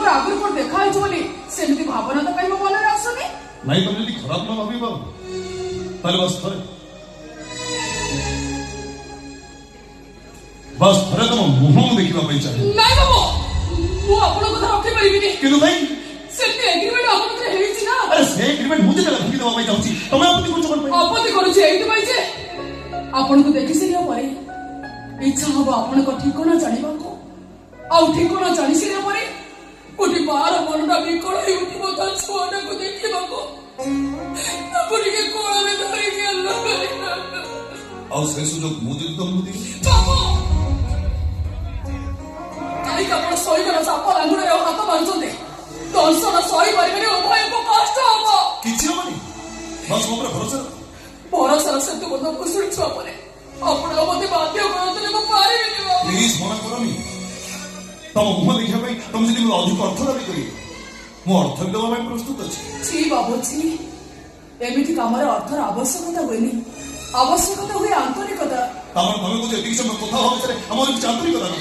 थोर आगुरी code देखा है बोली सेमती भावना तो कहीं मन में आसुनी नहीं तुम यदि खराब न भावी ताले बस थरे तुम मुह देखा चाहिए नहीं बाबू मु आपण कथा रखि परिबिनी किंतु भाई सेमती एग्रीमेंट आपण करे हेछि ना अरे से एग्रीमेंट मुझे लगा भागी दवा चाहूची तुम आपत्ति करू कोन आपत्ति करू छै एति भाई जे आपण को देखि सिरिया परे इच्छा हबो आपण को ठिकाना जानिबा को आउ ठिकाना जानि सिरिया परे कोटी बार मनटा बिकळ हे उठिबो त छोडा को देखिबा को तापुरी के कोळा में धरि के अल्लाह करे आउ से सुजोग मुझे तुमको दी बाबू काई का आपण सोई करा सापा लांगुरे हाथ बांधुंदे दर्शन सोई परिबे उभय को कष्ट हबो किछि हबनी बस मोर भरोसा भरोसा से तो बंद कुसुल छुआ परे आपण मते बाध्य करतले को पारिबेनी बाबू प्लीज मना करनी तुम मुह देखा तुम जब अधिक अर्थ दाबी कर मु अर्थ भी देवा प्रस्तुत अच्छी छी बाबू छी एमिति कामर अर्थर आवश्यकता होइनी आवश्यकता हुए आंतरिकता तामर तमे को एतिक समय कथा हो बिचारे हमर किछ आंतरिकता न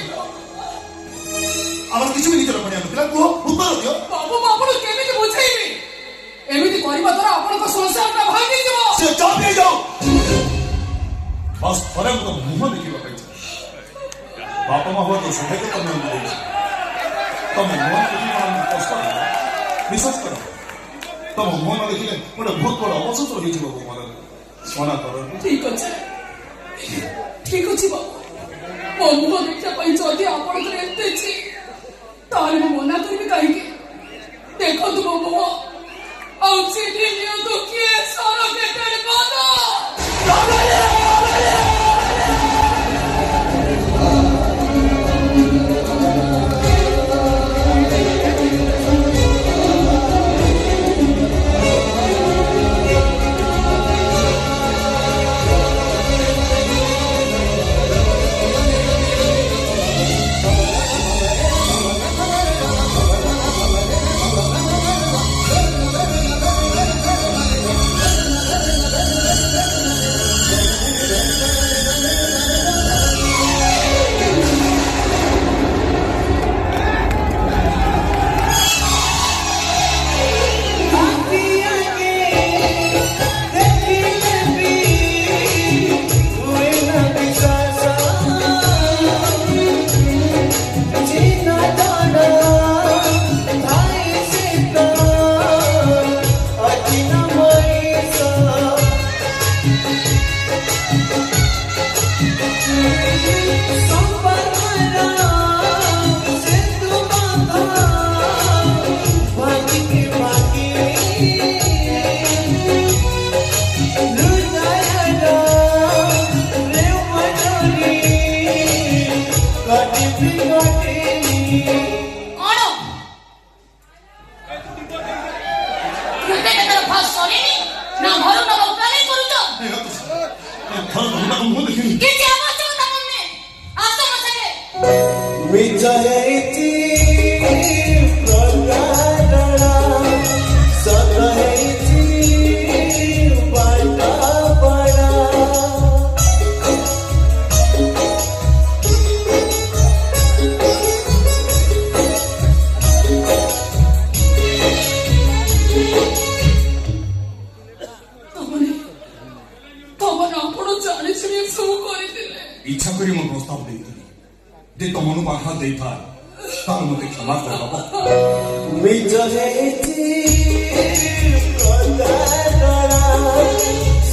आमर किछ भी निजर पड़िया नथिला को उत्तर दियो बाबू आपण केमिति बुझाइबे एमिति करबा द्वारा आपण को संसारटा भांगी दिबो से चुप हो जाओ बस थरे को मुह देखिबा पाइ बापा माँ हुआ तो सहाय को करने में तुम मोहन देखिए कष्ट विश्वास करो तुम मोहन देखिए गोटे बहुत बड़ा अवसर हो मना करो ठीक अच्छे बाबू मो मुह देखा जदि आपंकर एते ताले मना करी कहीं देखो मो मुह आउ चिठी नियंतु किए सारा बेटे बादा इच्छा करी मो प्रस्ताव देइतली जे तमनु बाखा देई था तार मते क्षमा कर बाबा मिजरेती प्रदारा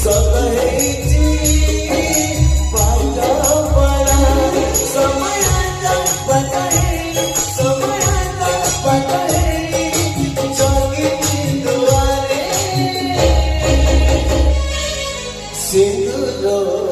सदैती पाटा परा समयता पताए जोगी दुआरे सिंदूर